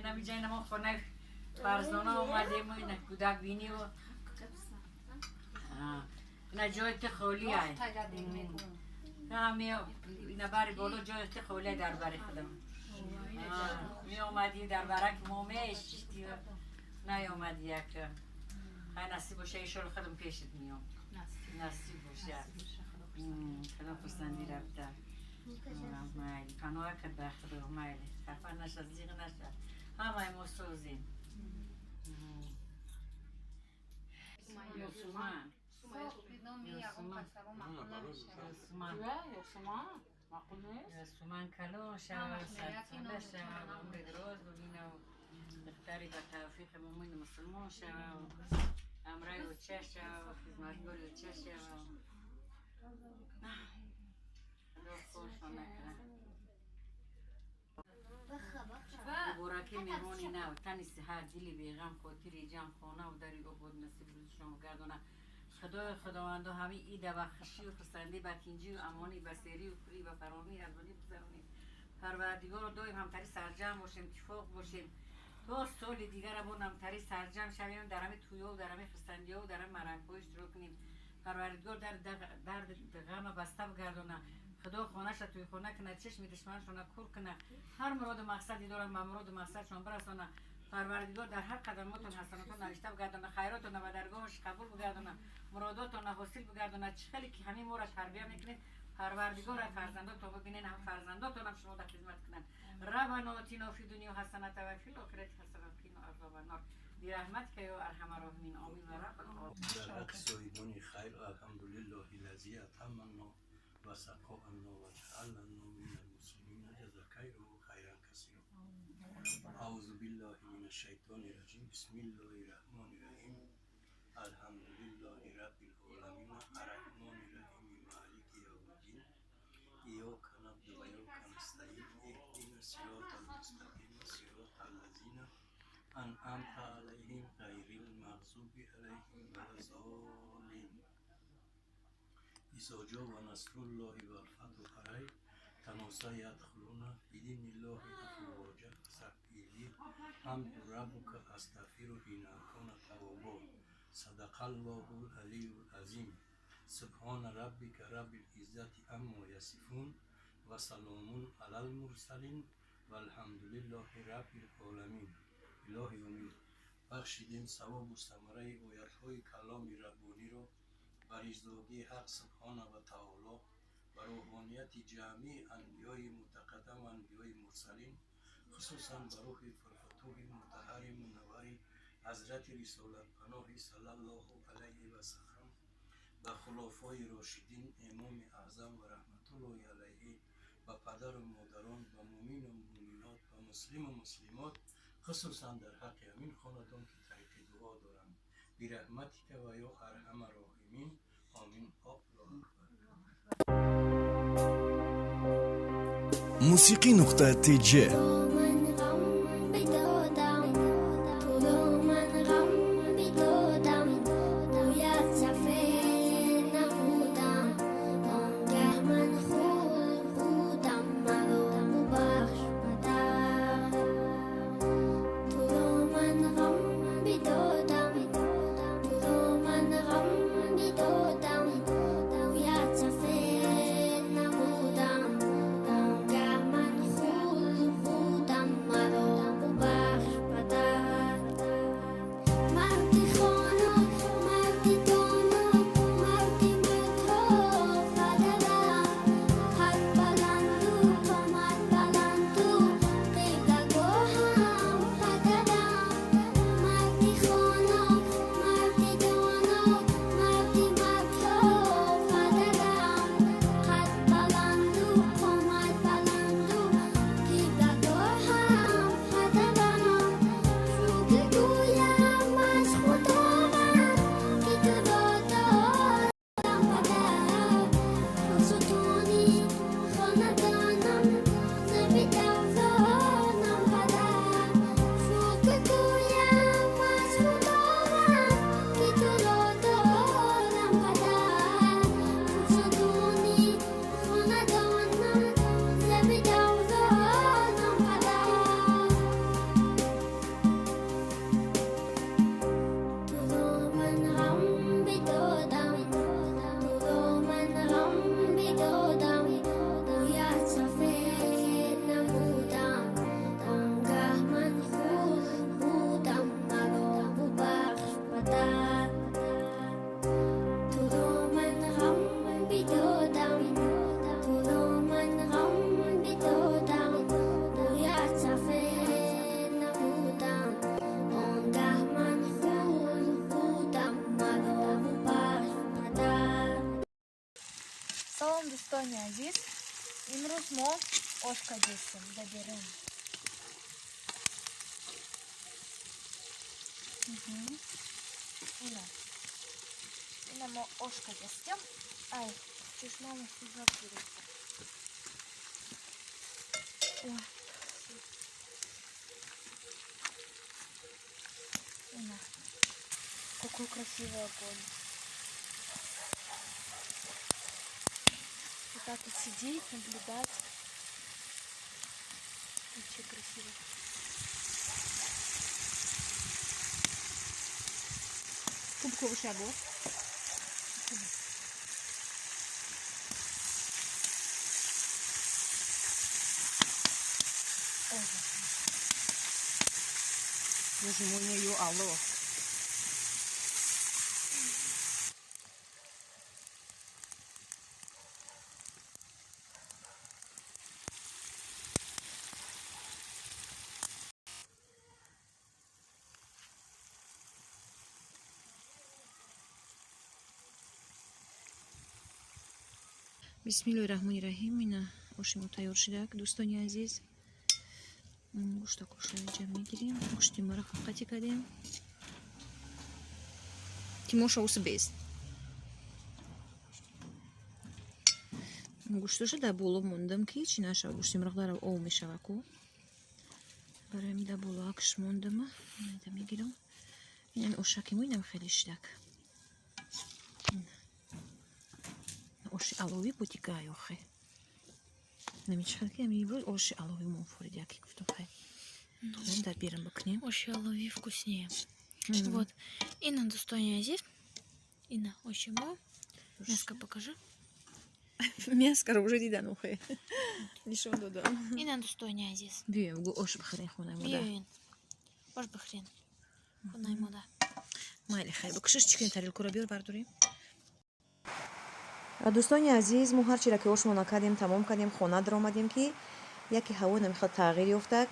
نمی‌جای نما خونه فرزانه آمدیم اینا کودکبینی و اینا جایت خولیای اینا باری بالا جایت خولیای در باری خودم می آمدی در برک مومش نیامدی یک خیلی نصیب باشه ایشال خودم پیشت میام نصیب باشه خدا پسندی رفته مایلی پناه کد به خدا مایلی خفه نشد زیغ نشد همه ما سوزیم یوسومان یوسومان کلو شد سرطانه شد عمر دراز ببینه و دختری به توفیق مومن مسلمان شد امرای و چه شد خدمتگاری و چه شد خدا خوش و نکنه بورکی میمونی نه و تنی صحت دلی بیغم خاطری جمع خانه و داری عبود نصیب روزشون گردانه خداوندا همه ایده و خشی و خستنده بکنجی و امانی بسیری و فری و فرامی از بنی بزرونی پروردگار رو دایم همتری سرجم باشیم اتفاق باشیم تا سال دیگر رو همتری سرجم شویم در همه تویا و در همه خستندی ها و در همه مرنگ اشتراک کنیم پروردگار در غم بسته بگردانه خدا خانه‌ش توی خانه کنه چشم دشمنشون کور کنه هر مراد و مقصدی دارن به مراد و مقصدشون برسانه پروردگار در هر قدماتون حسناتون نوشته بگردانه خیراتون به درگاهش قبول بگردانه مراداتون حاصل بگردانه چخلی که همین مورد تربیت میکنید پروردگار فرزنداتون ببینین هم فرزنداتون هم شما در خدمت کنن ربنا آتینا فی دنیا حسنه و فی الاخره حسنه و قنا عذاب النار برحمتک یا ارحم الراحمین آمین و رب العالمین در حق سویدونی خیر الحمدلله الذی اتمنا و سقانا و جعلنا من المسلمین جزاکیر و خیرا کثیرا اعوذ بالله من الشیطان الرجیم بسم الله الرحمن الرحیم الحمد لله رب العالمین الرحمن الرحیم مالک یوم الدین ایاک نعبد و ایاک نستعین اهدنا الصراط المستقیم صراط الذین انعمت علیهم غیر المغضوب علیهم ولا الضالین اذا جاء نصر الله والفتح قریب تناسا یدخلون بدین الله افواجا سبحیه حمد ربک استغفر حین کان توابا صدق الله العلی العظیم سبحان ربک رب العزت عما یصفون و سلام علی المرسلین و الحمد لله رب العالمین. الهی امید بخشیدیم ثواب و ثمره آیت‌های کلام ربانی را بر ازدواجی حق سبحانه و تعالی و روحانیت جمعی انبیای متقدم و انبیای مرسلین خصوصا بر روح فرفتوح مطهر منور حضرت رسالت پناه صلی الله علیه و سلم و خلفای راشدین امام اعظم و رحمت الله علیه و پدر و مادران و مؤمن و مؤمنات و مسلم و مسلمات خصوصا در حق امین خاندان که طریق دعا دارند برحمتک و یا ارحم الراحمین آمین. موسیقی نقطه تیجه خود امروز ما آشکا جستیم ببریم. اینا ما آشکا جستیم. ای چشمام سوزاب گرفته. Ина. Какой красивый огонь. Вот так вот сидеть, наблюдать. Очень красиво. Кубковый шагов. Боже мой, не ее алло. Бисмиллахир-рахманир-рахим. Ина ошимо тайёр шудак, дӯстони азиз. Гӯшта кошаиҷа мегирем. Гӯшти марақ қати кардем. Тимоша усбест. Гӯшташа дар боло мондам ки чӣ нашава. Гӯшти марақ дар об мешава ку. Барои ҳамин дар боло акш мондама. Ида мегирам. Инам ошаки мо инам хеле шудак. Оши алови будигай охе. Намечхалки ами имрӯз оши алови муфорид яке гуфтам хай. Тоем дар берам бакунем. Оши алови вкуснее. Вот. Ина, достони азиз. Ина оши мо. Мяско покажи. Мяско уже дидан охе. Нишон додам. Ина, достони азиз. Биёем ош бихарем хонаи модар. Биёин. Ош бихарем. Хонаи модар. Майли хай. Бакушаш чикен тарелкуро биёр бардорем. дӯстони азиз, мо ҳарчиро ки ошмо накардем тамом кардем, хона даромадем ки яке ҳаво намехоҳад тағйир ёфтак.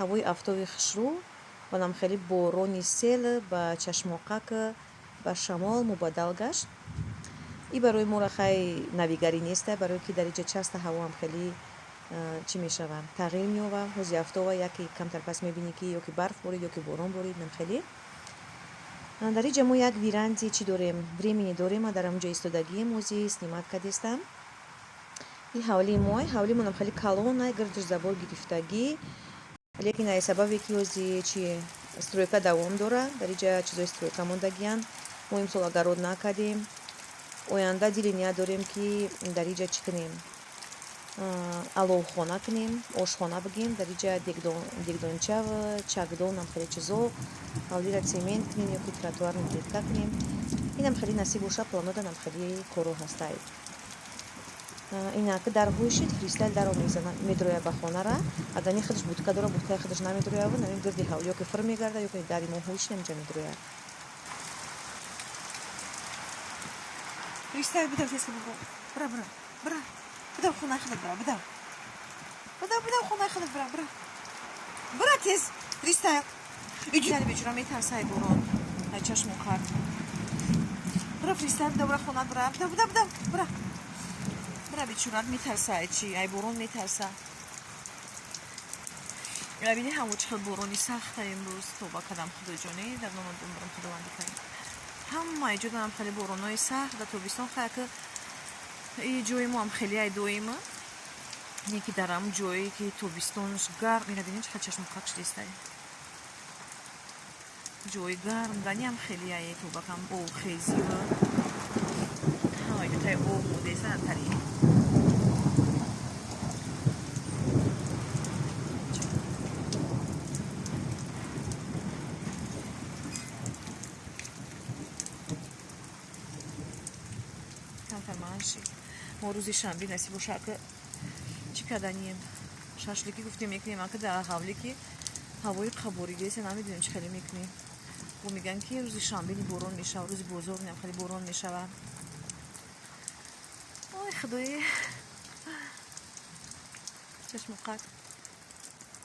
ҳавои афтоби хушрӯ ва намхели борони сел ба чашмоқак ба шамол мубаддал гашт. И барои моро хай навигарӣ неста, барое ки дар иҷа часта ҳаво ҳам хеле чӣ мешава тағйир меёва. ҳози афтова яке камтар пас мебинӣ ки ё ки барф борид ё ки борон борид намхеле. Дар иҷа мо як виранди чӣ дорем, времени дорем. Дар ҳамҷо истодагием ози снимат кардестам. И ҳавли мой, ҳавли мо намхели калон ай гирдиш забор гирифтагӣ. Лекин ай сабабе ки ози чӣ стройка давом дора. Дар иҷа чизои стройка мондагиянд. Мо имсол агарод накардем. Оянда дили ния дорем ки дар иҷа чӣ кунем, аловхона кунем, ошхона бигем. Дар иҷа дегдонча ва чакдон намхели чизо ҳавлира цемент кунем ё ки тротуарни плитка кунем. Инам хеле насиб боша планода намхели коро ҳастай. Инак дар ҳӯшид фристайл даро медроя ба хонара. Агар не худаш будка дора, будкаи худаш намедроя ва намин гирди ҳав ё ки фир мегарда ё ки дари мо ҳӯшид намиҷа медроя. Фристайл бидав тез бибо. Бра бра. Бра. Бидав хонаи худат бра. Бидав. Бидав хонаи худат бра. Бра. Бра тез. Фристайл. Иҷи дали бечора метарсай борон. Ай чашмоқак. Бра фристайл бидав бра хонат бра. Бидав. Бра. Бра бечора метарсай чӣ? Ай борон метарса. Бибини ҳаво чӣ хел борони сахта имрӯз тоба кардам худоҷоне дар номи думбарам худованди кардам. ҳамаи ҷо дорам хеле боронои сахт дар тобистон хаяка ҷои мо ҳам хеле ай доима не ки дар ҳам ҷое ки тобистонш гарм мебинем чӣ хел чашмоқак шудестай ҷои гарм дани ҳам хеле ай тобакам обхезӣ ва ҳамаи ҷо таи об мудеса тари мо рӯзи шанбе насиб боша ки чӣ карданием шашликӣ гуфтем мекунем ака дар ҳавле ки ҳавои қаборидеса намедонем чӣ хеле мекунем бо мегӯянд ки рӯзи шанбе борон мешава рӯзи бозор нем хеле борон мешава ой худои чашмоқак